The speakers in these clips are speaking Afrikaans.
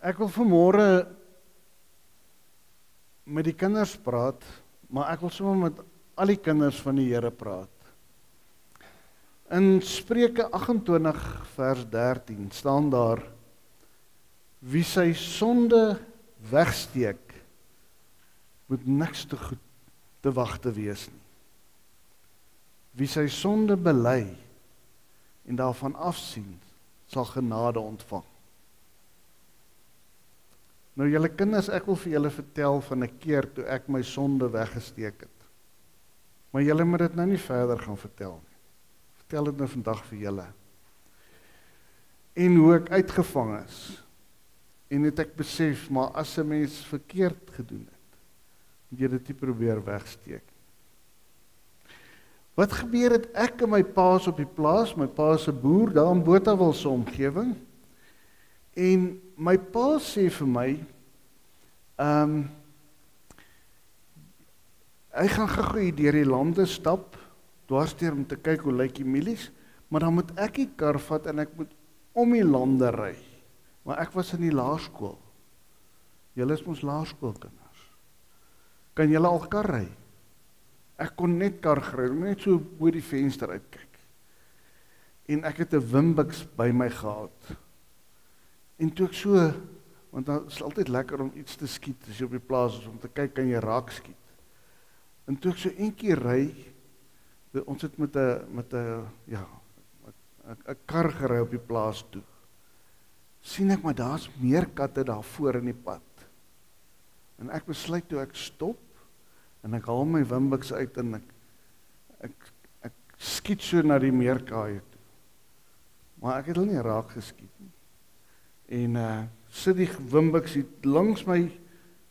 Ek wil vanmôre met die kinders praat, maar ek wil sommer met al die kinders van die Here praat. In Spreuke 28 vers 13 staan daar: wie sy sonde wegsteek, moet niks te goed te wag te wees nie. Wie sy sonde bely en daarvan afsien, sal genade ontvang. Nou julle kinders, ek wil vir julle vertel van 'n keer toe ek my sonde weggesteek het. Maar julle moet dit nou nie verder gaan vertel nie. Vertel dit nou vandag vir julle. En hoe ek uitgevang is. En het ek besef, maar as 'n mens verkeerd gedoen het, moet jy dit nie probeer wegsteek. Wat gebeur het? Ek en my pa is op die plaas, my pa is 'n boer daar in Botawil se omgewing. En my pa sê vir my, hy gaan gou deur die lande stap, dwarsteer om te kyk hoe lyk die mielies, maar dan moet ek die kar vat en ek moet om die lande ry. Maar ek was in die laerskool. Julle is ons laerskoolkinders. Kan julle al kar ry? Ek kon net kar ry, net so bo die venster uitkyk. En ek het 'n Wimbix by my gehad. En toe ek so, want dan is altyd lekker om iets te skiet as jy op die plaas is, om te kyk kan jy raak skiet. En toe ek so eendag ry, ons het met 'n kar gery op die plaas toe. Sien ek maar daar's meer katte daar voor in die pad. En ek besluit toe ek stop en ek haal my Wimbix uit en ek skiet so na die meerkaaie toe. Maar ek het hulle nie raak geskiet nie. En sit die Wimbix langs my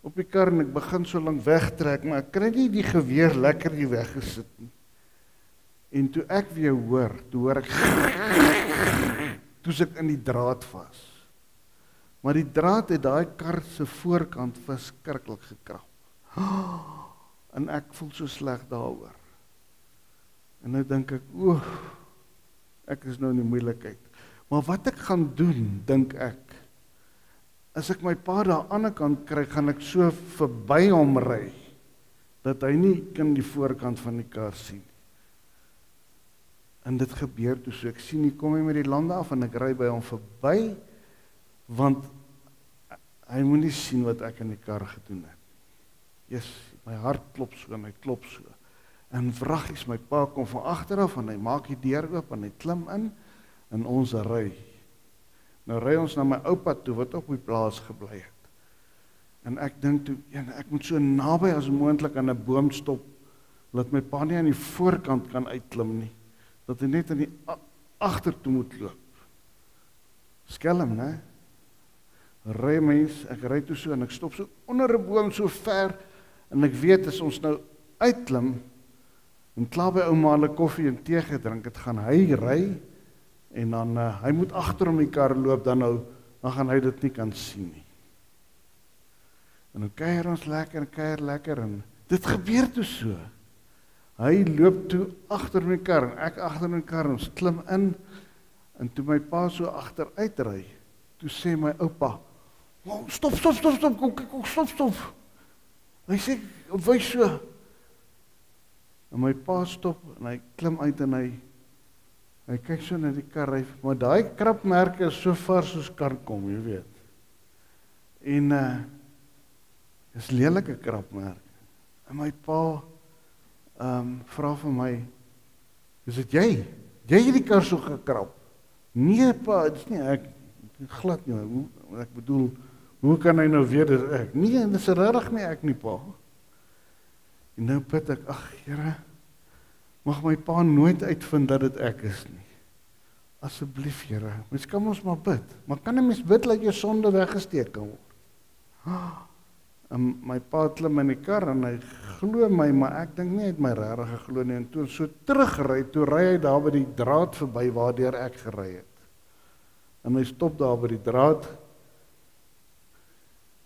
op die kar en ek begin so lank wegtrek, maar ek kry nie die geweer lekker hier weggesit nie. En toe ek weer hoor, toe hoor ek toe ek in die draad vas. Maar die draad het daai kar se voorkant verskriklik gekrap. En ek voel so sleg daaroor. En nou dink ek, ek is nou in die moeilikheid. Maar wat ek gaan doen, dink ek, as ek my pa daar aan die ander kant kry, gaan ek so verby hom ry, dat hy nie kan die voorkant van die kar sien. En dit gebeur toe so, ek sien hy kom hy met die lande af en ek ry by hom verby, want hy moet nie sien wat ek in die kar gedoen het. Yes, my hart klop so en hy klop so. En vraggies, my pa kom van agteraf en hy maak die deur oop en hy klim in ons ry. Nou ry ons na my oupa toe wat op die plaas gebly het. En ek dink toe, ek moet so naby as moontlik aan 'n boom stop, dat my pa nie aan die voorkant kan uitklim nie, dat hy net aan die agtertoe moet loop. Skelm, né? Ry mens, ek ry toe so en ek stop so onder 'n boom so ver en ek weet as ons nou uitklim en klaar by ouma hulle koffie en tee gedrink het, gaan hy ry en dan hy moet agter hom die kar loop, dan gaan hy dit nie kan sien nie. En dan kuier ons lekker en dit gebeur toe so. Hy loop toe agter my kar en ek agter my kar en ons klim in en toe my pa so agteruit ry, toe sê my oupa, "Wow, stop, kom, stop." Hy sê, "Wys so." En my pa stop en hy klim uit en hy kyk so na die kar, maar daai krapmerke is so vars soos kan kom, jy weet. En is lelike krapmerke. En my pa vra vir my, "Is dit jy? Jy het die kar so gekrap?" "Nee pa, dit is nie ek glad nie." Ek bedoel, hoe kan hy nou weet dis ek? "Nee, dit is regtig nie ek nie pa." En nou bid ek, "Ag Here, mag my pa nooit uitvind dat dit ek is nie. Asseblief Here, mens kan ons maar bid. Maar kan 'n mens bid dat jou sonde weggesteek kan word?" En my pa klim in die kar en hy glo my, maar ek dink nie hy het my regtig geglo nie. En toe so terugry, toe ry hy daar by die draad verby waardeur ek gery het. En hy stop daar by die draad.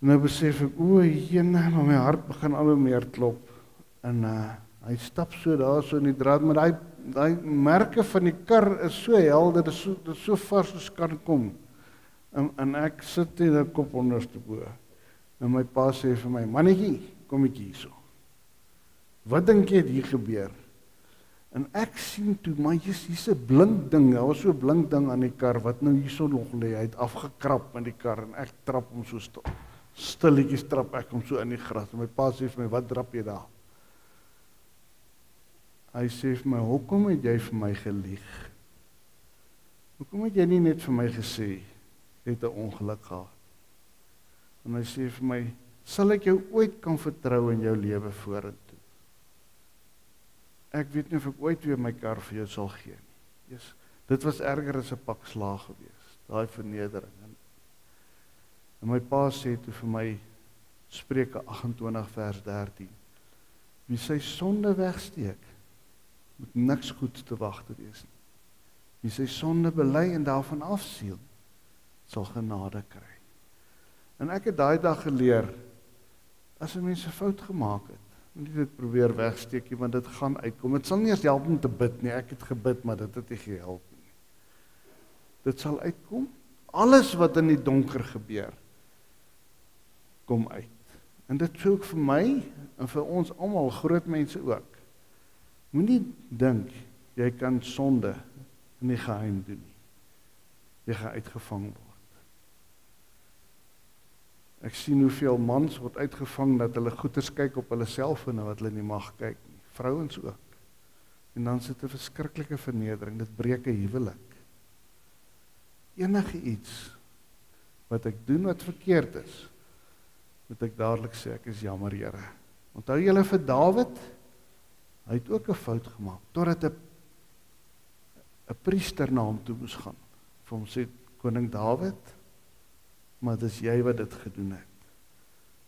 En nou besef ek, maar my hart begin al hoe meer klop. En hy stap so daar so in die draad, maar daai merke van die kar is so helder, dit is so vars as kan kom. En ek sit in 'n kop onderste bo. En my pa sê vir my, mannetjie, kom ek hierso. Wat dink jy het hier gebeur? En ek sien toe, maar hier's 'n blink ding, daar was so 'n blink ding aan die kar, wat nou hierso nog lê, hy het afgekrap met die kar, en ek trap hom so stilletjies trap ek hom so in die gras, en my pa sê vir my, wat drap jy daar? Hy sê vir my, hoekom het jy vir my gelieg? Hoekom het jy nie net vir my gesê, jy het 'n ongeluk gehad? En hy sê vir my, sal ek jou ooit kan vertrou in jou lewe vorentoe? Ek weet nie of ek ooit weer my kar vir jou sal gee nie. Dit was erger as 'n pak slaag gewees, daai vernedering. En my pa sê toe vir my, Spreuke 28 vers 13, wie sy sonde wegsteek, moet niks goeds te wag te wees nie. Wie sy sonde bely en daarvan afsiel, sal genade kry. En ek het daai dag geleer, as 'n mens 'n fout gemaak het, moet jy dit probeer wegsteek, want dit gaan uitkom. Dit sal nie eens help om te bid nie, ek het gebid, maar dit het nie gehelp nie. Dit sal uitkom, alles wat in die donker gebeur, kom uit. En dit sê ook vir my, en vir ons almal, groot mense ook, moenie dink, jy kan sonde in die geheim doen nie. Jy gaan uitgevang word. Ek sien hoeveel mans word uitgevang dat hulle goeders kyk op hulle selfone wat hulle nie mag kyk nie. Vrouens ook. En dan sit 'n verskriklike vernedering, dit breek 'n huwelik. Enige iets wat ek doen wat verkeerd is, moet ek dadelik sê, ek is jammer Here. Onthou julle vir Dawid? Hy het ook 'n fout gemaak, totdat 'n priester na hom toe moes gaan. Vir hom sê, koning Dawid, maar dis jy wat dit gedoen het.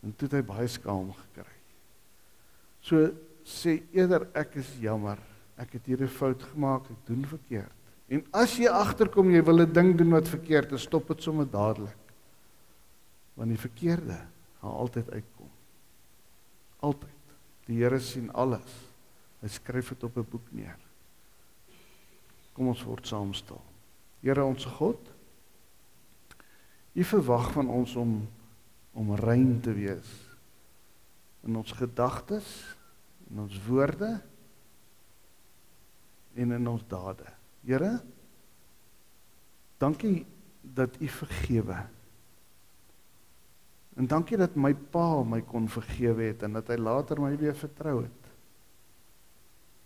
En toe het hy baie skaam gekry. So sê eerder, ek is jammer, ek het hier 'n fout gemaak, ek doen verkeerd. En as jy agterkom, jy wil 'n ding doen wat verkeerd is, stop dit sommer dadelik. Want die verkeerde gaan altyd uitkom. Altyd. Die Here sien alles. Hy skryf dit op 'n boek neer. Kom ons word saam stil. Here ons God, U verwag van ons om rein te wees in ons gedagtes, in ons woorde en in ons dade. Here, dankie dat U vergewe. En dankie dat my pa my kon vergewe het en dat hy later my weer vertrou het.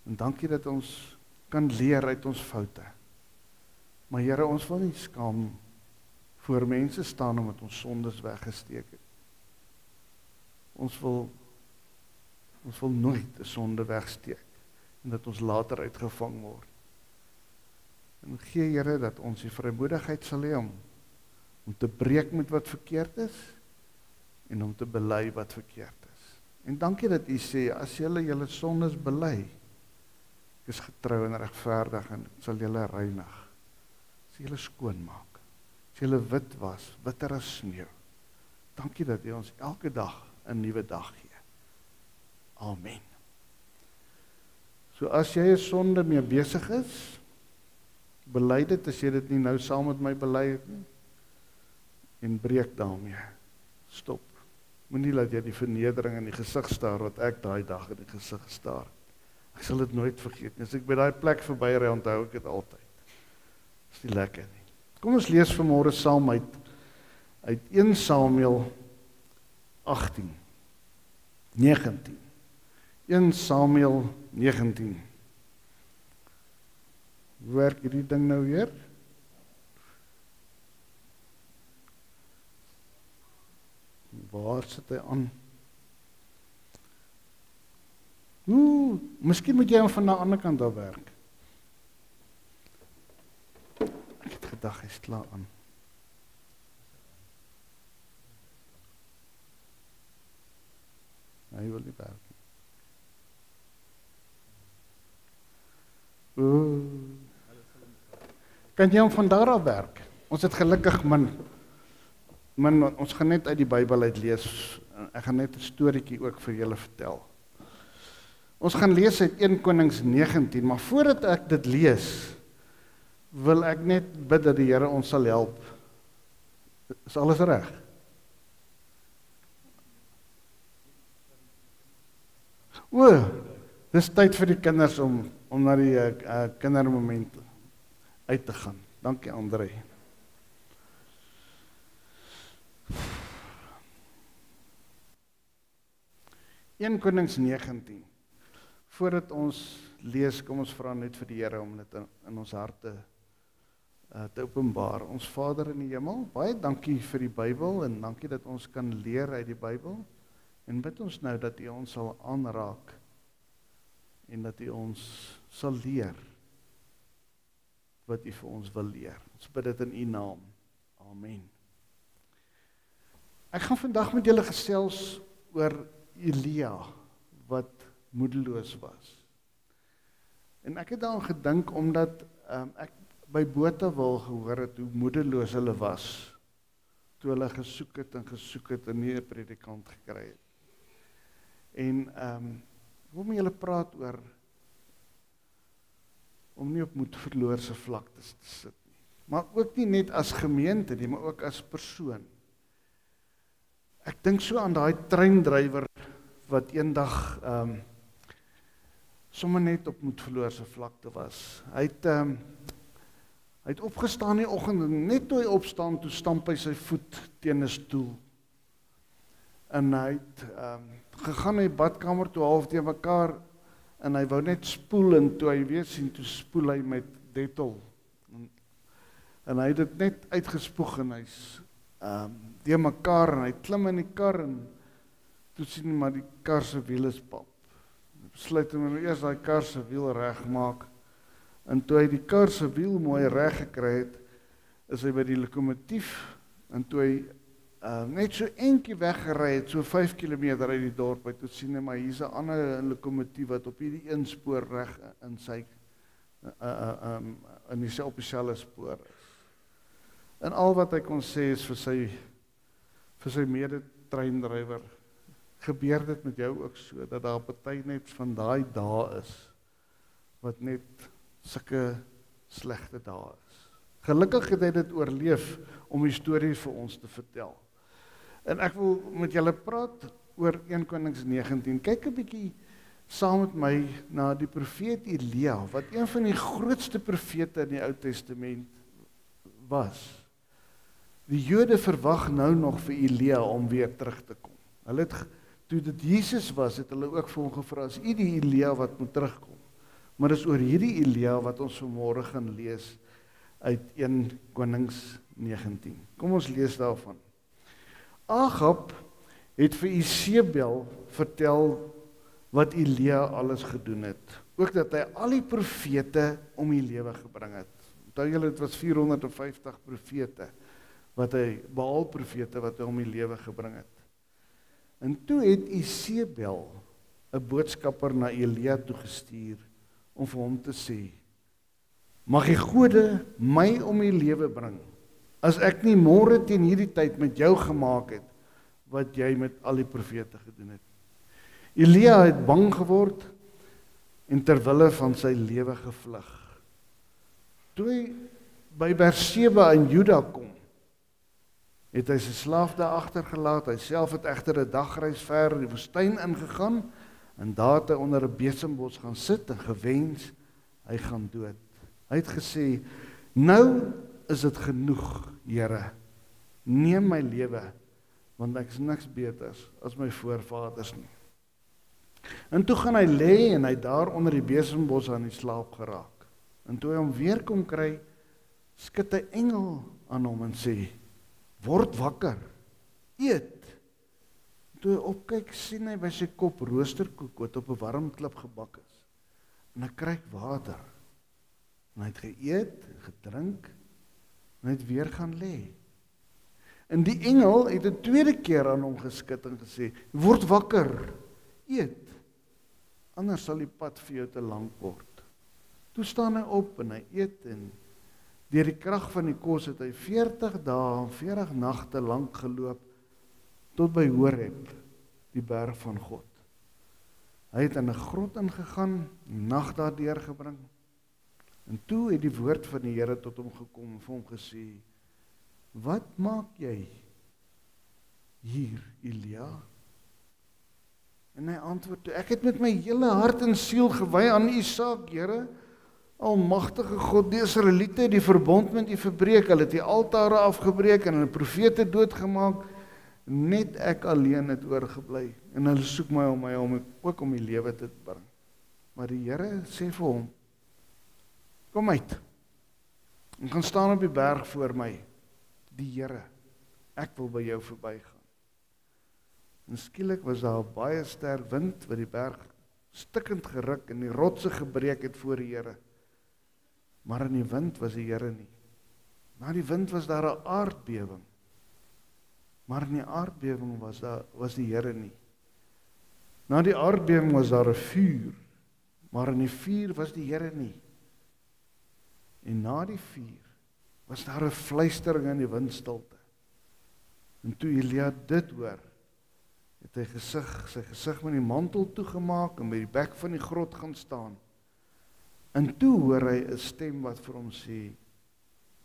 En dankie dat ons kan leer uit ons foute. Maar Here, ons wil nie skaam voor mense staan omdat ons sondes weggesteek het. Ons wil nooit 'n sonde wegsteek en dat ons later uitgevang word. En gee Here dat ons die vrymoedigheid sal hê om te breek met wat verkeerd is en om te bely wat verkeerd is. En dankie dat U sê, as julle sondes bely, ek is getrou en regverdig en sal julle reinig, sal julle skoon maak. As julle wit was, witter as sneeu. Dankie dat U ons elke dag 'n nuwe dag gee. Amen. So as jy 'n sonde mee besig is, bely dit as jy dit nie nou saam met my bely het nie, en breek daarmee. Stop. Moenie laat jy die vernedering in die gesig staar wat ek daai dag in die gesig staar. Ek sal dit nooit vergeet nie. As ek by daai plek verby ry, onthou ek dit altyd. Is nie lekker nie. Kom ons lees vanmôre saam uit 1 Samuel 18, 19. 1 Samuel 19. Hoe werk hierdie ding nou weer? Waar sit hy aan? Miskien moet jy hom van die ander kant af werk. Ek het gedag, hy is klaar aan. Hy wil nie werk. Kan jy hom van daar af werk? Ons het gelukkig ons gaan net uit die Bybel uit lees. Ek gaan net 'n storieetjie ook vir julle vertel. Ons gaan lees uit 1 Konings 19, maar voordat ek dit lees, wil ek net bid dat die Here ons sal help Is alles reg? O, dis tyd vir die kinders om na die kindermoment uit te gaan. Dankie André. 1 Konings 19. Voordat ons lees, kom ons vra net vir die Here om dit in ons harte te openbaar. Ons Vader in die hemel, baie dankie vir die Bybel en dankie dat ons kan leer uit die Bybel. En bid ons nou dat U ons sal aanraak en dat U ons sal leer wat U vir ons wil leer. Ons bid dit in U naam. Amen. Ek gaan vandag met julle gesels oor Elia wat moedeloos was. En ek het daaraan gedink omdat ek by Botawil gehoor het hoe moedeloos hulle was toe hulle gesoek het en nie 'n predikant gekry het. En ek wil met julle praat oor om nie op moedverloorse vlakte te sit nie. Maar ook nie net as gemeente nie, maar ook as persoon. Ek dink so aan daai treindrywer wat eendag sommer net op moedverloorse vlakte was. Hy het opgestaan die oggend en net toe hy opstaan, toe stamp hy sy voet teen 'n stoel. En hy het gegaan na die badkamer toe half te mekaar en hy wou net spoel en toe hy weer sien, toe spoel hy met Dettol. En hy het dit net uitgespoeg en hy's te mekaar en hy klim in die kar en toe sien hy maar die kar se wiel is pap. Besluit hom eers daai kar se wiel regmaak. En toe hy die kar se wiel mooi reg gekry het, is hy by die lokomotief en toe hy net so eentjie weggery het, so 5 km uit die dorp uit, toe sien hy maar hier's 'n ander lokomotief wat op hierdie een spoor reg in sy in dieselfde spoor is. En al wat hy kon sê is vir sy mede-treindrywer, gebeur dit met jou ook so, dat daar party net van daai dae is, wat net sulke slegte dae is. Gelukkig het hy dit oorleef om die storie vir ons te vertel. En ek wil met julle praat oor 1 Konings 19. Kyk 'n bietjie saam met my na die profeet Elia, wat een van die grootste profete in die Ou Testament was. Die Jode verwag nou nog vir Elia om weer terug te kom. Hulle het, toe dit Jesus was, het hulle ook vir hom gevra, is U die Elia wat moet terugkom? Maar dis oor hierdie Elia wat ons vanmôre gaan lees uit 1 Konings 19. Kom ons lees daarvan. Agab het vir Isebel vertel wat Elia alles gedoen het. Ook dat hy al die profete om die lewe gebring het. Onthou julle, dit was 450 profete, Baal profete wat hy om die lewe gebring het. En toe het Isebel 'n boodskapper na Elia toegestuur om vir hom te sê, mag die gode my om die lewe bring, as ek nie môre teen hierdie tyd met jou gemaak het, wat jy met al die profete gedoen het. Elia het bang geword en terwille van sy lewe gevlug. Toe hy by Berseba in Juda kom, het hy sy slaaf daar agtergelaat. Hy self het egter 'n dagreis ver in die woestyn ingegaan en daar het hy onder 'n besembos gaan sit en gewens hy gaan dood. Hy het gesê, nou is dit genoeg, Here. Neem my lewe, want ek is niks beters as my voorvaders nie. En toe gaan hy lê en hy daar onder die besembos aan die slaap geraak. En toe hy hom weer kom kry, skud 'n engel aan hom en sê, word wakker, eet. Toe hy opkyk, sien hy by sy kop roosterkoek wat op 'n warm klip gebak is. En 'n kruik water. En hy het geëet, gedrink, en hy het weer gaan lê. En die engel het 'n tweede keer aan hom geskud en gesê, word wakker, eet, anders sal die pad vir jou te lank word. Toe staan hy op en hy eet en deur die krag van die kos het hy 40 dae en 40 nagte lank geloop tot by Horeb, die berg van God. Hy het in 'n grot ingegaan, die nag daar deurgebring. En toe het die woord van die Here tot hom gekom en vir hom gesê, wat maak jy hier, Elia? En hy antwoord toe, ek het met my hele hart en siel gewy aan u saak, Here, almagtige God, die Israeliete het die verbond met u verbreek, hulle het die altare afgebreek en hulle profete doodgemaak, net ek alleen het oorgebly, en hulle soek my om ook om die lewe te bring. Maar die Here sê vir hom, kom uit, en gaan staan op die berg voor my, die Here, ek wil by jou verbygaan. En skielik was daar 'n baie sterk wind wat die berg stikkend geruk en die rotse gebreek het voor die Here. Maar in die wind was die Here nie. Na die wind was daar 'n aardbewing. Maar in die aardbewing was die Here nie. Na die aardbewing was daar 'n vuur. Maar in die vuur was die Here nie. En na die vuur was daar 'n fluistering in die windstilte. En toe Elia dit hoor, het hy sy gesig met die mantel toegemaak en by die bek van die grot gaan staan. En toe hoor hy 'n stem wat vir hom sê,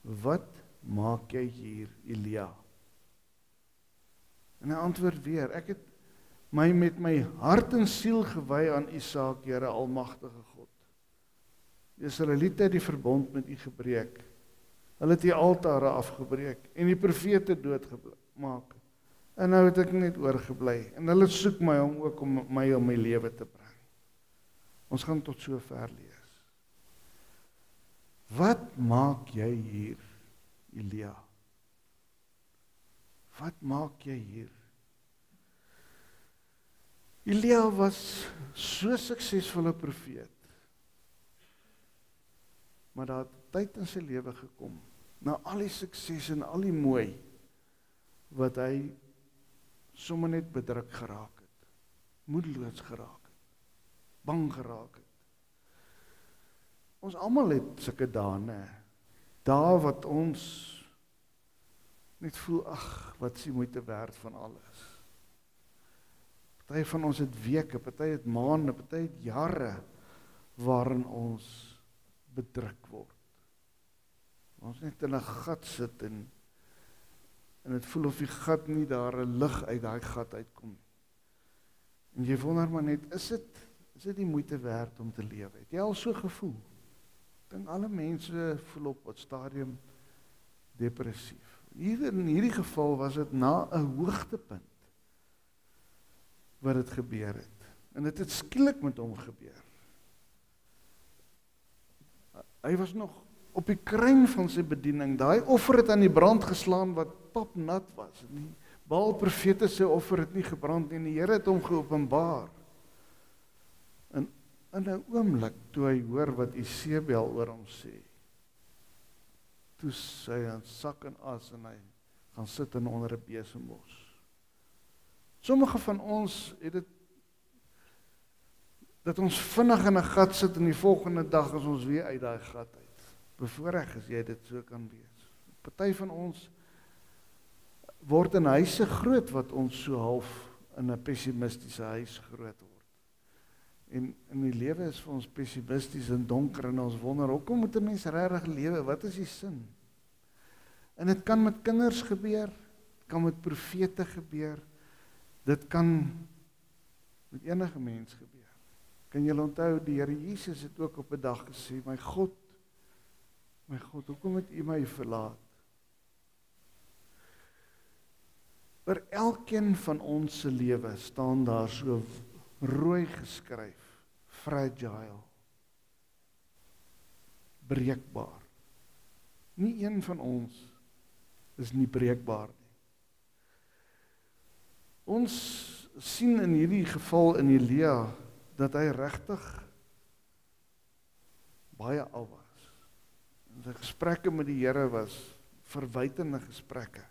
wat maak jy hier, Elia? En hy antwoord weer, ek het my met my hart en siel gewy aan u saak, Here, almagtige God. Die Israeliete het die verbond met u gebreek. Hulle het die altare afgebreek en die profete doodgemaak. En nou het ek net oorgebly. En hulle soek my om ook om my lewe te bring. Ons gaan tot so ver lees. Wat maak jy hier, Elia? Wat maak jy hier? Elia was so suksesvolle profeet. Maar daar het tyd in sy lewe gekom, na al die sukses en al die mooi, wat hy sommer net bedruk geraak het, moedeloos geraak het, bang geraak het. Ons almal het sulke dae, né? Dae wat ons net voel, ag, wat is die moeite werd van alles. Party van ons het weke, party het maande, party het jare, waarin ons bedruk word. Ons net in 'n gat sit en dit voel of die gat nie daar 'n lig uit daai gat uitkom. En jy wonder maar net, is dit die moeite werd om te lewe? Het jy al so gevoel? Ek dink alle mense voel op 'n stadium depressief. In hierdie geval was dit na 'n hoogtepunt wat dit gebeur het. En dit het skielik met hom gebeur. Hy was nog op die kruin van sy bediening. Daai offer het aan die brand geslaan wat papnat was. Die Baal profete se offer het nie gebrand nie. Die Here het hom geopenbaar. En in 'n oomblik toe hy hoor wat Isebel oor hom sê, toe sy aan sak en as en hy gaan sit in onder 'n besembos. Sommige van ons het dit dat ons vinnig in 'n gat sit en die volgende dag is ons weer uit daai gat uit. Bevoorreg as jy dit so kan wees. Party van ons word in huise groot wat ons so half in 'n pessimistiese huis groot word. En in die lewe is vir ons pessimisties en donker en ons wonder, hoekom moet 'n mens regtig lewe? Wat is die sin? En dit kan met kinders gebeur, dit kan met profete gebeur, dit kan met enige mens gebeur. Kan julle onthou, die Here Jesus het ook op 'n dag gesê, my God, hoekom het U my verlaat? Oor elkeen van ons se lewe staan daar so rooi geskryf, fragile, breekbaar. Nie een van ons is nie breekbaar nie. Ons sien in hierdie geval in Elia dat hy regtig baie al was. En sy gesprekke met die Here was verwytende gesprekke.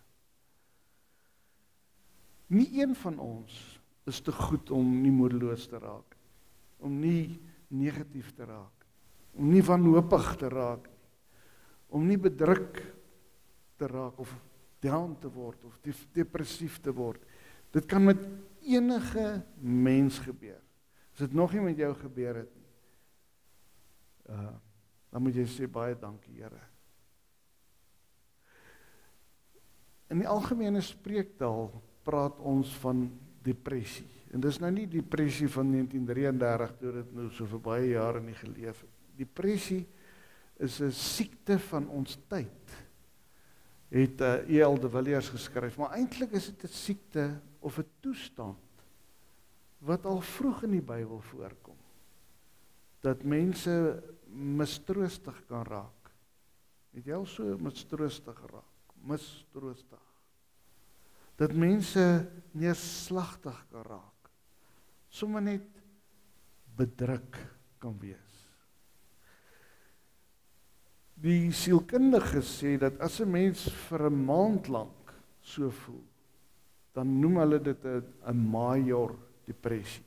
Nie een van ons is te goed om nie moedeloos te raak, om nie negatief te raak, om nie wanhoopig te raak, om nie bedruk te raak of down te word of depressief te word. Dit kan met enige mens gebeur. As dit nog nie met jou gebeur het nie, dan moet jy sê baie dankie, Here. In die algemene spreektaal praat ons van depressie. En dis nou nie depressie van 1933, toe dit nou so vir baie jare nie geleef het. Depressie is 'n siekte van ons tyd, het E.L. de Villiers geskryf, maar eintlik is dit 'n siekte of 'n toestand wat al vroeg in die Bybel voorkom, dat mense mistroostig kan raak. Het jy al so mistroostig geraak? Mistroostig. Dat mense neerslagtig kan raak, sommer net bedruk kan wees. Die sielkundiges sê dat as 'n mens vir 'n maand lank so voel, dan noem hulle dit 'n major depressie.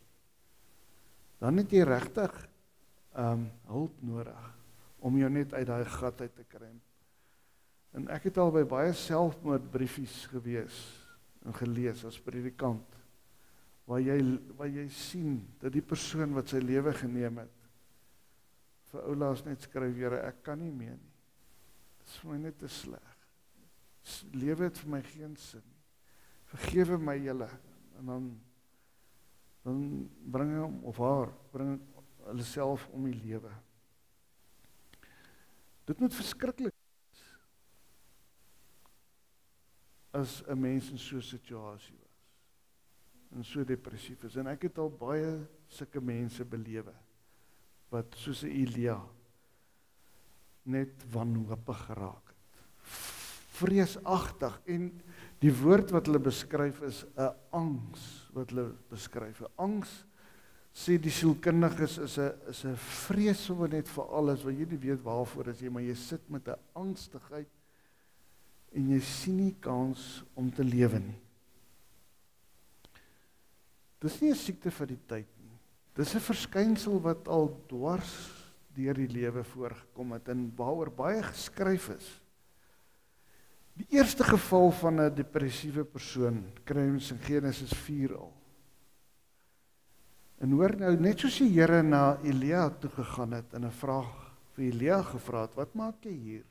Dan het jy regtig hulp nodig om jou net uit daai gat uit te kry. En ek het al by baie selfmoordbriefies gewees en gelees as predikant, waar jy sien dat die persoon wat sy lewe geneem het, vir oulaas net skryf, Here, ek kan nie meer nie. Dit is vir my net te sleg. Lewe het vir my geen sin nie. Vergewe my julle. En dan bring hy hom of haar, bring hulle self om die lewe. Dit moet verskriklik wees as 'n mens in so 'n situasie was en so depressief is. En ek het al baie sulke mense belewe wat soos 'n Elia net wanhoopig geraak het. Vreesagtig, en die woord wat hulle beskryf is 'n angs wat hulle beskryf. 'n Angs, sê die sielkundiges, is 'n vrees sommer net vir alles wat jy nie weet waarvoor is jy, maar jy sit met 'n angstigheid en jy sien nie kans om te lewe nie. Dis nie 'n siekte van die tyd nie. Dis 'n verskynsel wat al dwars deur die lewe voorgekom het en waaroor baie geskryf is. Die eerste geval van 'n depressiewe persoon kry ons in Genesis 4 al. En hoor nou, net soos die Here na Elia toe gegaan het en 'n vraag vir Elia gevra het, wat maak jy hier?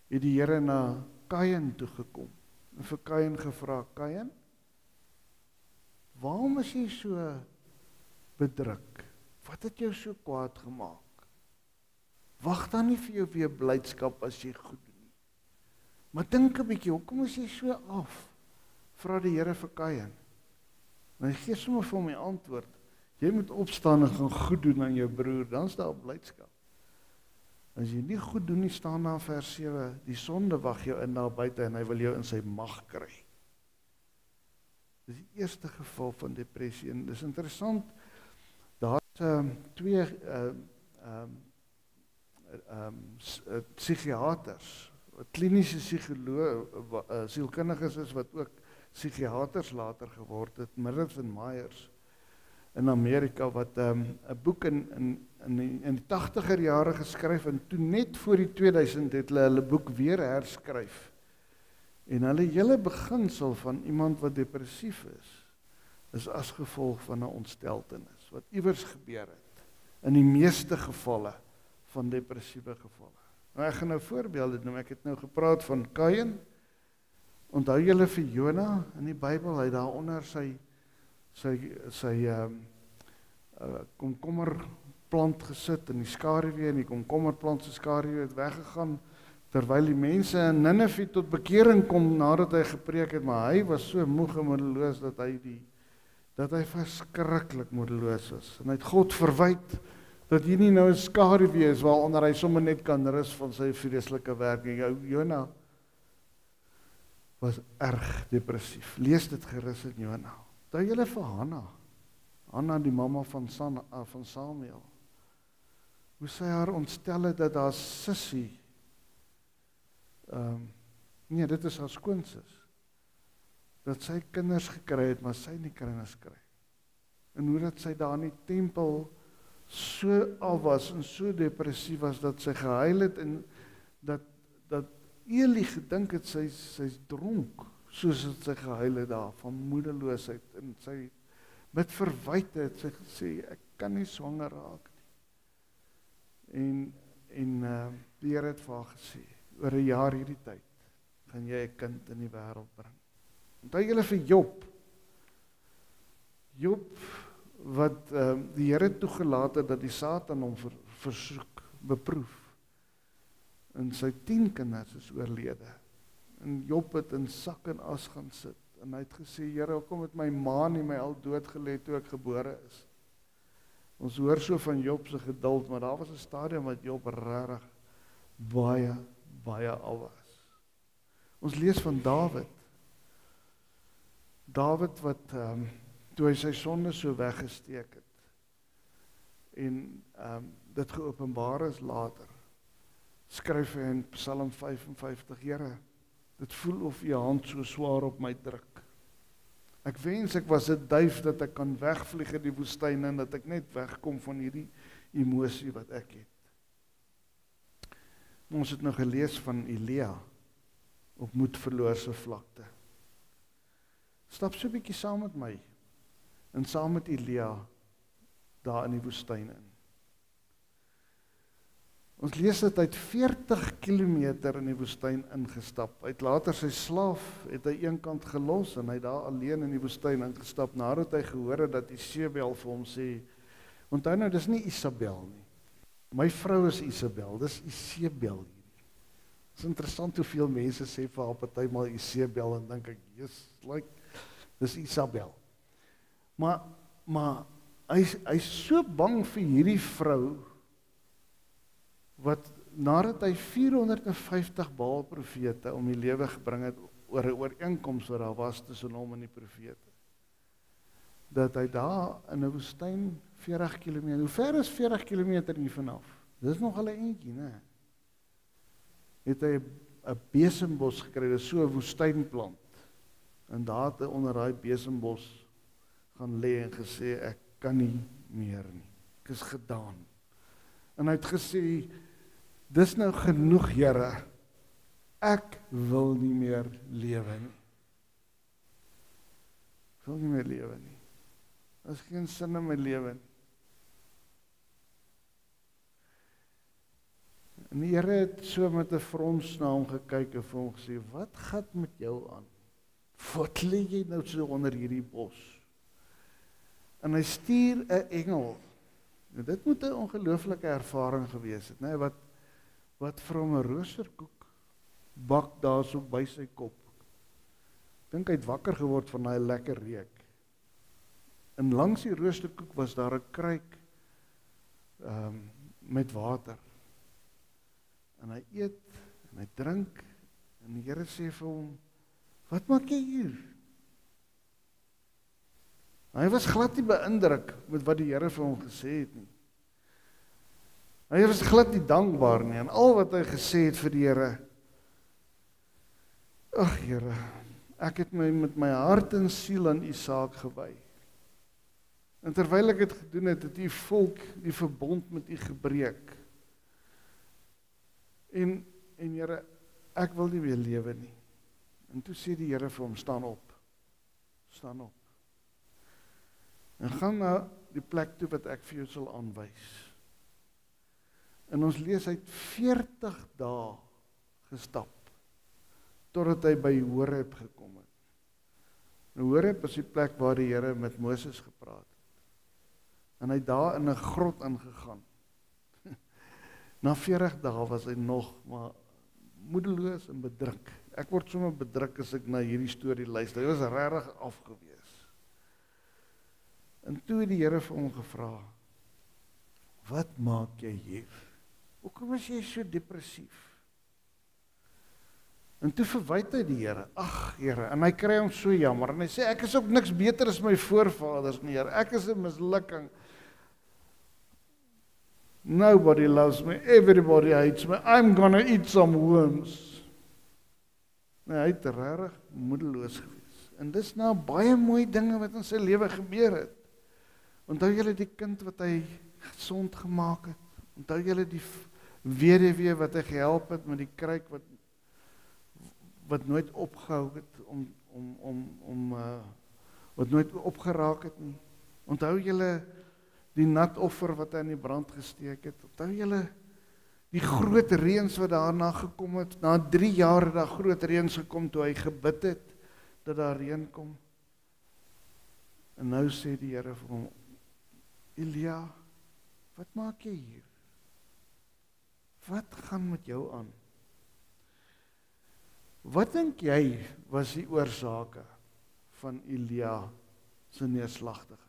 Het die Here na Kain toe gekom en vir Kain gevra, Kain, waarom is jy so bedruk? Wat het jou so kwaad gemaak? Wag dan nie vir jou weer blydskap as jy goed doen nie. Maar dink 'n bietjie, hoekom is jy so af? Vra die Here vir Kain. En hy gee sommer vir hom die antwoord. Jy moet opstaan en gaan goed doen aan jou broer, dan is daar blydskap. As jy nie goed doen nie, staan daar in vers 7, die sonde wag jou in daar buite en hy wil jou in sy mag kry. Dis die eerste geval van depressie en dis interessant, daar is twee psigiaters, kliniese sielkundiges is wat ook psigiaters later geword het, Mirrors en Myers in Amerika, wat 'n boek in die 80er jare geskryf en toe net voor die 2000 het hulle boek weer herskryf. En hulle hele beginsel van iemand wat depressief is as gevolg van 'n ontsteltenis wat iewers gebeur het in die meeste gevalle van depressiewe gevalle. Nou ek gaan nou voorbeelde noem. Ek het nou gepraat van Kain. Onthou julle vir Jona in die Bybel, hy daaronder sy komkommerplant gesit in die skaduwee en die komkommerplant se skaduwee het weggegaan terwyl die mense in Ninive tot bekering kom nadat hy gepreek het, maar hy was so moeg en moedeloos dat hy verskriklik moedeloos is. En hy het God verwyd dat hy nie nou 'n skaduwee is waaronder hy sommer net kan rus van sy vreeslike werk. En Jona was erg depressief. Lees dit gerus in Jona. Onthou julle vir Hanna die mamma van Samuel. Hoe sy haar ontstel het dat haar sussie, nee, dit is haar skoonsis, dat sy kinders gekry het, maar sy nie kinders kry. En hoe dat sy daar in die tempel so af was en so depressief was dat sy gehuil het en dat Eli gedink het sy's dronk, soos het sy gehuil het daar van moedeloosheid en sy met verwyte het sy gesê ek kan nie swanger raak nie. En die Here het vir haar gesê oor 'n jaar hierdie tyd gaan jy 'n kind in die wêreld bring. Onthou julle vir Job. Job wat die Here toegelaat het dat die Satan hom versoek, beproef. En sy 10 kinders is oorlede. En Job het in sak en as gaan sit. En hy het gesê, Here, hoekom het my ma nie my al dood gelê toe ek gebore is? Ons hoor so van Job se geduld, maar daar was 'n stadium wat Job regtig baie al was. Ons lees van Dawid. Dawid wat toe hy sy sonde so weggesteek het en dit geopenbaar is later, skryf hy in Psalm 55, Here, dit voel of u hand so swaar op my druk. Ek wens ek was 'n duif dat ek kan wegvlieg in die woestyn en dat ek net wegkom van hierdie emosie wat ek het. Ons het nou gelees van Elia op moedverloorse vlakte. Stap so 'n bietjie saam met my en saam met Elia daar in die woestyn in. Ons lees dat hy het 40 kilometer in die woestyn ingestap. Hy het later sy slaaf het hy eenkant gelos en hy daar alleen in die woestyn ingestap nadat hy gehoor het dat Isabel vir hom sê, onthou nou, dis nie Isabel nie. My vrou is Isabel, dis Isabel hierdie. Dit is interessant hoeveel mense sê vir haar partymal Isabel en dink ek, yes, like, dis Isabel. Maar hy is so bang vir hierdie vrou, wat nadat hy 450 Baal profete om die lewe gebring het oor 'n ooreenkoms wat daar was tussen hom en die profete, dat hy daar in 'n woestyn 40 km, hoe ver is 40 km hier vanaf? Dis nog al 'n entjie, né? Het hy 'n besembos gekry, dis so 'n woestynplant, en daar het hy onder daai besembos gaan lê en gesê, ek kan nie meer nie, ek is gedaan. En hy het gesê, dis nou genoeg, Here, ek wil nie meer lewe nie. Ek wil nie meer lewe nie. Daar is geen sin in my lewe nie. En die Here het so met 'n frons na hom gekyk en vir hom gesê, wat gaan met jou aan? Wat lê jy nou so onder hierdie bos? En hy stuur 'n engel. Nou, dit moet 'n ongelooflike ervaring gewees het, né? Wat vir hom 'n roosterkoek bak daar so by sy kop. Dink hy het wakker geword van daai lekker reuk. En langs die roosterkoek was daar 'n kruik met water. En hy eet en hy drink en die Here sê vir hom, wat maak jy hier? Hy was glad nie beïndruk met wat die Here vir hom gesê het nie. Hy was glad nie dankbaar nie, en al wat hy gesê het vir die Here, ag Here, ek het my met my hart en siel aan u saak gewy. En terwyl ek dit gedoen het, het u volk die verbond met u gebreek. En Here, ek wil nie weer lewe nie. En toe sê die Here vir hom, staan op. Staan op. En gaan na die plek toe wat ek vir jou sal aanwys. En ons lees, hy het 40 dae gestap, totdat hy by Horeb gekom het. Nou Horeb is die plek waar die Here met Moses gepraat het. En hy daar in 'n grot ingegaan. Na 40 dae was hy nog maar moedeloos en bedruk. Ek word sommer bedruk as ek na hierdie storie luister. Hy was regtig afgewees. En toe het die Here vir hom gevra, wat maak jy hier? Hoekom is jy so depressief? En toe verwyd hy die Here, ag Here, en hy kry hom so jammer, en hy sê, ek is ook niks beter as my voorvaders nie, Here, ek is 'n mislukking. Nobody loves me, everybody hates me, I'm gonna eat some worms. Nee, hy het regtig moedeloos gewees. En dis nou baie mooi dinge wat in sy lewe gebeur het. Onthou julle die kind wat hy gesond gemaak het? Onthou julle die weduwee wat hy gehelp het met die kruik wat nooit opgehou het wat nooit opgeraak het nie? Onthou julle die nat offer wat hy in die brand gesteek het? Onthou julle Die groot reëns wat daarna gekom het, na 3 jaar het daar groot reëns gekom toe hy gebid het, dat daar reën kom. En nou sê die Here vir hom, Elia, wat maak jy hier? Wat gaan met jou aan? Wat dink jy was die oorsake van Elia se neerslagtigheid?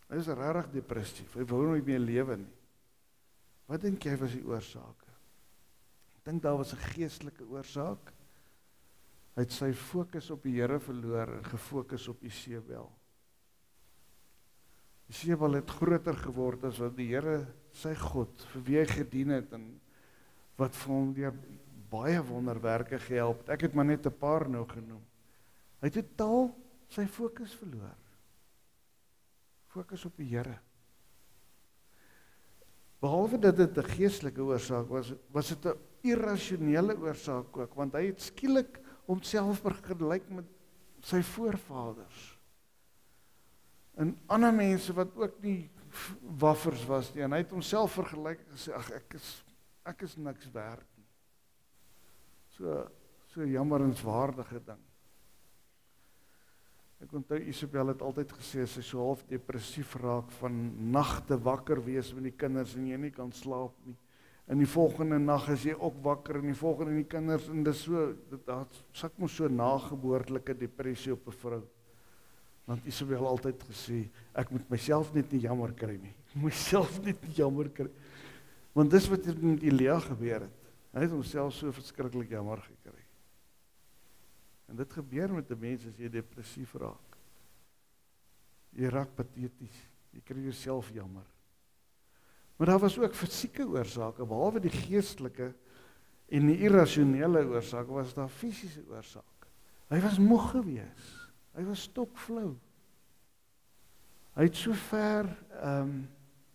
Hy is regtig depressief, hy wou nooit meer lewe nie. Wat dink jy was die oorsake? Ek dink daar was 'n geestelike oorsaak. Hy het sy fokus op die Here verloor en gefokus op Isebel. Isebel het groter geword as wat die Here, sy God, vir wie hy gedien het en wat vir hom deur baie wonderwerke gehelp het. Ek het maar net 'n paar nou genoem. Hy het totaal sy fokus verloor. Fokus op die Here. Behalwe dat dit 'n geestelike oorsaak was, was dit 'n irrasionele oorsaak ook, want hy het skielik homself vergelyk met sy voorvaders. En ander mense wat ook nie waffers was nie, en hy het homself vergelyk en gesê, ag, ek is niks werd nie. So jammerenswaardige ding. Ek onthou Isabel het altyd gesê, sy so half depressief raak van nagte wakker wees met die kinders en jy nie kan slaap nie. En die volgende nag is jy ook wakker en die volgende die kinders en dis so, dit sak mos so nageboortelike depressie op 'n vrou. Want Isabel altyd gesê, ek moet myself net nie jammer kry nie. Ek moet myself net nie jammer kry. Want dis wat met Elia gebeur het. Hy het homself so verskriklik jammer gekry. En dit gebeur met 'n mens as jy depressief raak. Jy raak pateties, jy kry jouself jammer. Maar daar was ook fisieke oorsake, behalwe die geestelike en die irrasionele oorsake, was daar fisiese oorsake. Hy was moeg gewees, hy was stokflou. Hy het so ver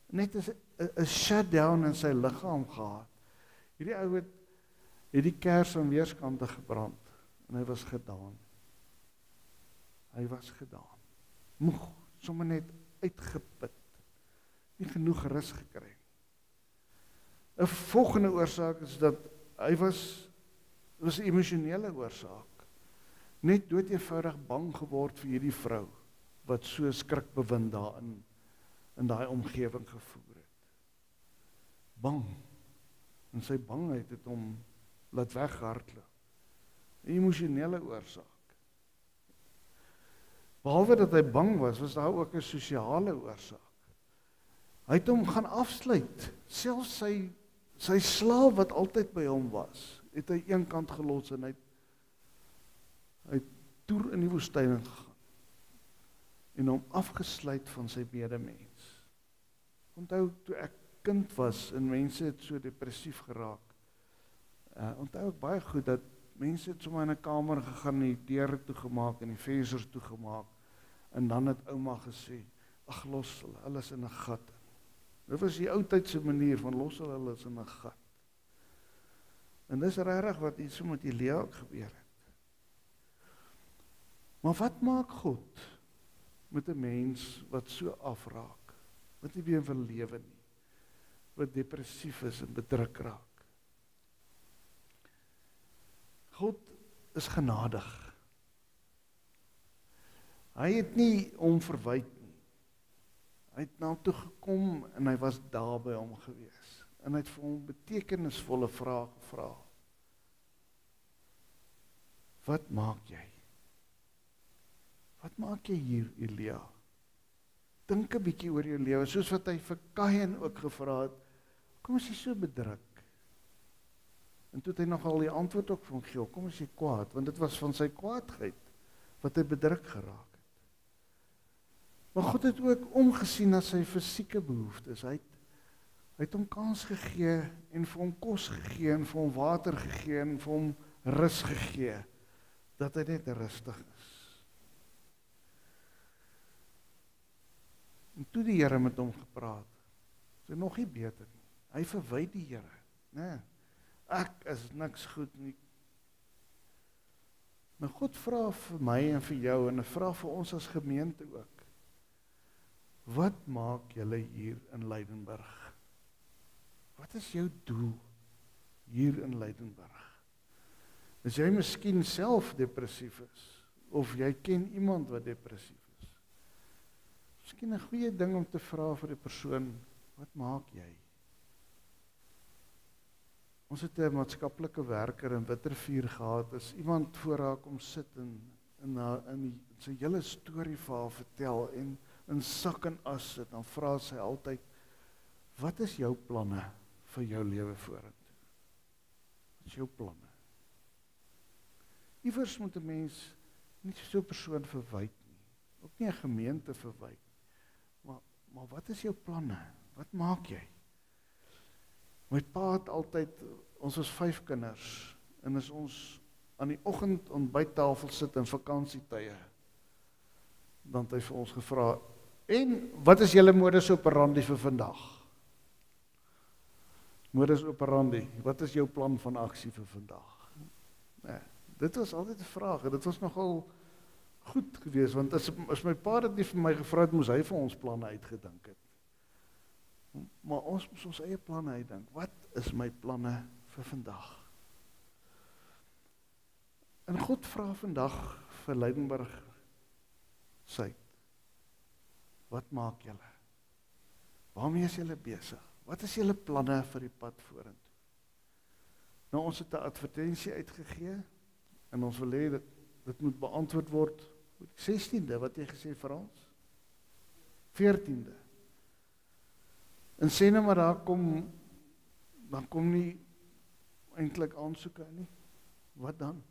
net 'n shutdown in sy liggaam gehad. Hierdie ou het die kers aan weerskante gebrand. En hy was gedaan. Hy was gedaan. Moeg, sommer net uitgeput. Nie genoeg rus gekry. 'n volgende oorsaak is dat hy was 'n emosionele oorsaak. Net dood eenvoudig bang geword vir hierdie vrou, wat so skrikbewind daar in daai omgewing gevoer het. Bang. En sy bangheid het hom laat weghardloop. 'n Emosionele oorsaak. Behalwe dat hy bang was daar ook 'n sosiale oorsaak. Hy het hom gaan afsluit. Selfs sy slaaf wat altyd by hom was, het hy eenkant gelos en hy toer in die woestyn gegaan en hom afgesluit van sy medemens. Onthou toe ek kind was en mense het so depressief geraak. Onthou ek baie goed dat mense het sommer in 'n kamer gegaan, die deure toegemaak en die vensters toegemaak en dan het ouma gesê, ag los hulle is in 'n gat. Dit was die ou tydse manier van los hulle is in 'n gat. En dis regtig wat hier so met Elia ook gebeur het. Maar wat maak God met 'n mens wat so afraak, wat nie weer wil lewe nie, wat depressief is en bedruk raak? God is genadig. Hy het nie hom verwyd nie. Hy het na hom toe gekom en hy was daar by hom gewees. En hy het vir hom betekenisvolle vrae gevra. Wat maak jy? Wat maak jy hier, Elia? Dink 'n bietjie oor jou lewe, soos wat hy vir Kain ook gevra het. Kom is jy so bedruk? En toe het hy nogal die antwoord ook van gee, kom is jy kwaad, want dit was van sy kwaadheid wat hy bedruk geraak het. Maar God het ook omgesien na sy fisieke behoeftes. Hy het hom kans gegee en vir hom kos gegee en vir hom water gegee en vir hom rus gegee, dat hy net rustig is. En toe die Here met hom gepraat, is hy nog nie beter nie. Hy verwyd die Here, né? Ek is niks goed nie. Maar God vra vir my en vir jou en hy vra vir ons as gemeente ook. Wat maak julle hier in Leidenburg? Wat is jou doel hier in Lydenburg? Is jy miskien self depressief is, of jy ken iemand wat depressief is? Miskien 'n goeie ding om te vra vir die persoon, wat maak jy? Ons het 'n maatskaplike werker in Wittervier gehad, as iemand voor haar kom sit en sy hele storie vir haar vertel, en in sak en as sit, dan vra sy altyd, wat is jou planne vir jou lewe vorentoe? Wat is jou planne? Iewers moet 'n mens nie so 'n persoon verwyk nie, ook nie 'n gemeente verwyk nie, maar wat is jou planne? Wat maak jy? My pa het altyd, ons was 5 kinders, en as ons aan die oggend ontbyttafel sit in vakansietye, dan het hy vir ons gevra, en wat is julle modus operandi vir vandag? Modus operandi, wat is jou plan van aksie vir vandag? Nee, dit was altyd 'n vraag, en dit was nogal goed geweest, want as my pa dit nie vir my gevra het, moes hy vir ons planne uitgedink het. Maar ons moet ons eie planne uitdink. Wat is my planne vir vandag? En God vra vandag vir Lydenburg Suid. Wat maak julle? Waarmee is julle besig? Wat is julle planne vir die pad vorentoe? Nou, ons het 'n advertensie uitgegee, en ons wil hê dit moet beantwoord word, 16de, wat jy gesê vir ons? 14de. En sê nou maar dan kom nie eintlik aansoeke nie. Wat dan?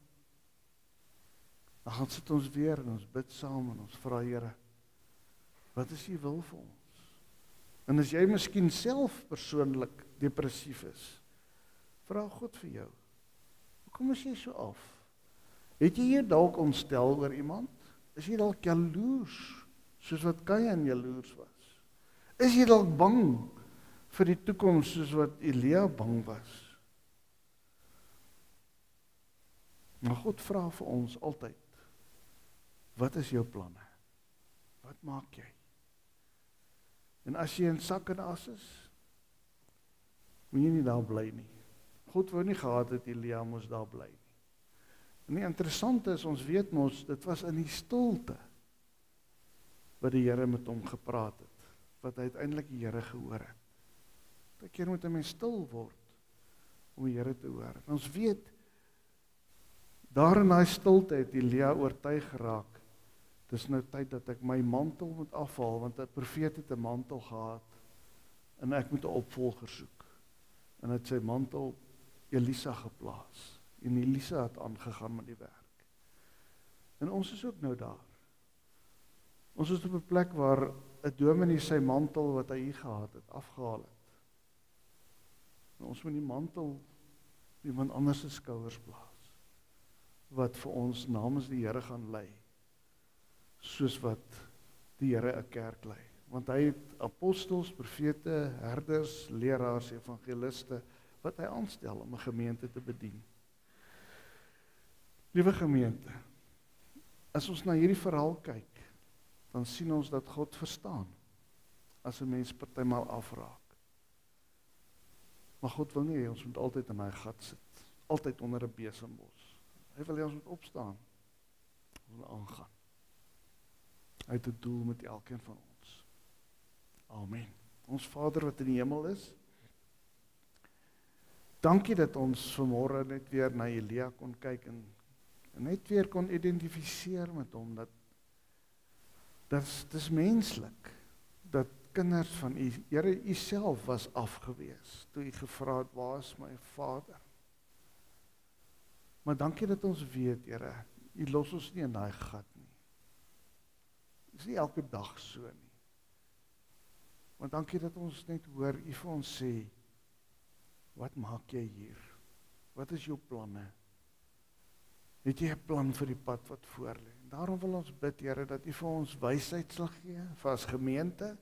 Dan gaan sit ons weer en ons bid saam en ons vra Here, wat is U wil vir ons? En as jy miskien self persoonlik depressief is, vra God vir jou. Hoekom is jy so af? Het jy hier dalk ontstel oor iemand? Is jy dalk jaloers, soos wat Kain jaloers was? Is jy dalk bang vir die toekoms, soos wat Elia bang was? Maar God vra vir ons altyd, wat is jou planne? Wat maak jy? En as jy in sak en as is, moet jy nie daar bly nie. God wou nie gehad het Elia moes daar bly nie. En die interessante is, ons weet mos, dit was in die stilte wat die Here met hom gepraat het, wat hy uiteindelik die Here gehoor het. Baie keer moet 'n mens stil word om die Here te hoor. En ons weet, daar in daai stilte het Elia oortuig geraak, dis nou tyd dat ek my mantel moet afhaal, want 'n profeet het 'n mantel gehad, en ek moet 'n opvolger soek. En het sy mantel Elisa geplaas, en Elisa het aangegaan met die werk. En ons is ook nou daar. Ons is op 'n plek waar 'n dominee sy mantel wat hy hier gehad het, afgehaal het. En ons moet die mantel iemand anders se skouers plaas, wat vir ons namens die Here gaan lei, soos wat die Here 'n kerk lei. Want hy het apostels, profete, herders, leraars, evangeliste, wat hy aanstel om 'n gemeente te bedien. Liewe gemeente, as ons na hierdie verhaal kyk, dan sien ons dat God verstaan, as 'n mens partymal afraak. Maar God wil nie hê ons moet altyd in daai gat sit, altyd onder 'n besembos. Hy wil hê ons moet opstaan, ons moet aangaan. Hy het 'n doel met elkeen van ons. Amen. Ons Vader wat in die hemel is, dankie dat ons vanmôre net weer na Elia kon kyk en net weer kon identifiseer met hom, dat dis menslik, dat kinders van U, Here, U self was afgewees, toe U gevra het, waar is my Vader? Maar dankie dat ons weet, Here, U los ons nie in daai gat nie. Dit is nie elke dag so nie. Maar dankie dat ons net hoor, U vir ons sê, wat maak jy hier? Wat is jou planne? Het jy 'n plan vir die pad wat voor lê? Daarom wil ons bid, Here, dat U vir ons wysheid sal gee, vir as gemeente.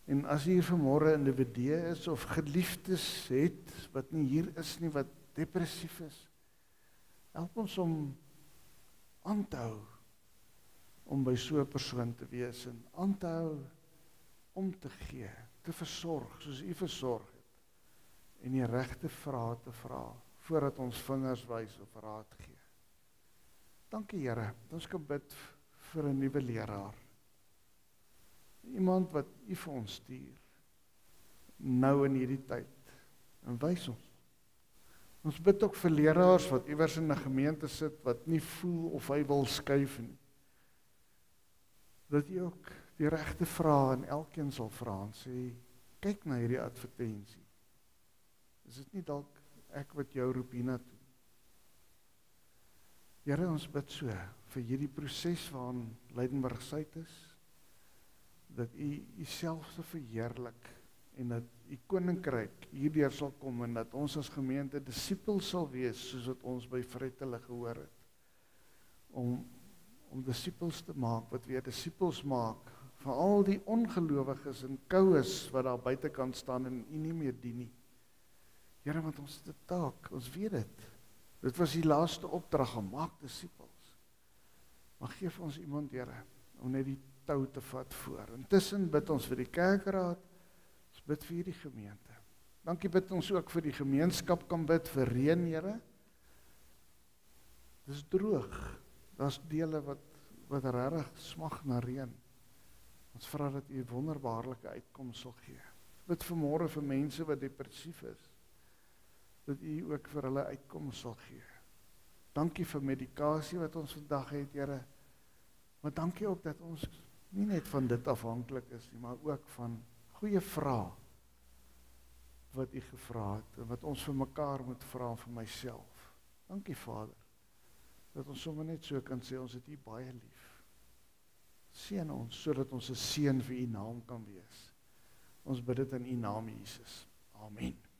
En as hier vanmôre individue is of geliefdes het wat nie hier is nie, wat depressief is, help ons om aan te hou om by so 'n persoon te wees en aan te hou om te gee, te versorg soos U versorg het. en die regte vrae te vra, voordat ons vingers wys of raad gee. Dankie Here, ons kan bid vir 'n nuwe leraar. Iemand wat U vir ons stuur, nou in hierdie tyd, en wys ons. Ons bid ook vir leraars wat iewers in 'n gemeente sit, wat nie voel of hy wil skuif nie. Dat U ook die regte vrae aan elkeen sal vra en sê, kyk na hierdie advertensie. Is dit nie dalk ek wat jou roep hiernatoe? Here, ons bid so vir hierdie proses waarin Lydenburg Suid is, dat U Uself sal verheerlik en dat U koninkryk hierdeur sal kom en dat ons as gemeente disippels sal wees soos wat ons by Vrytelle gehoor het. Om disippels te maak wat weer disippels maak van al die ongelowiges en koues wat daar buitekant staan en U nie meer dien nie. Here, want ons het 'n taak, ons weet dit. Dit was die laaste opdrag, om maak disippels. Maar geef ons iemand, Here, om net die tou te vat voor. Intussen bid ons vir die kerkraad, ons bid vir hierdie gemeente. Dankie bid ons ook vir die gemeenskap kan bid vir reën, Here. Dis droog. Daar's dele wat regtig smag na reën. Ons vra dat U wonderbaarlike uitkoms sal gee. Bid vanmôre vir mense wat depressief is, dat U ook vir hulle uitkoms sal gee. Dankie vir medikasie wat ons vandag het, Here. Maar dankie ook dat ons nie net van dit afhanklik is nie, maar ook van goeie vrae wat U gevra het en wat ons vir mekaar moet vra vir myself. Dankie Vader, dat ons sommer net so kan sê, ons het U baie lief. Seën ons, sodat ons 'n seën vir U naam kan wees. Ons bid dit in U naam, Jesus. Amen.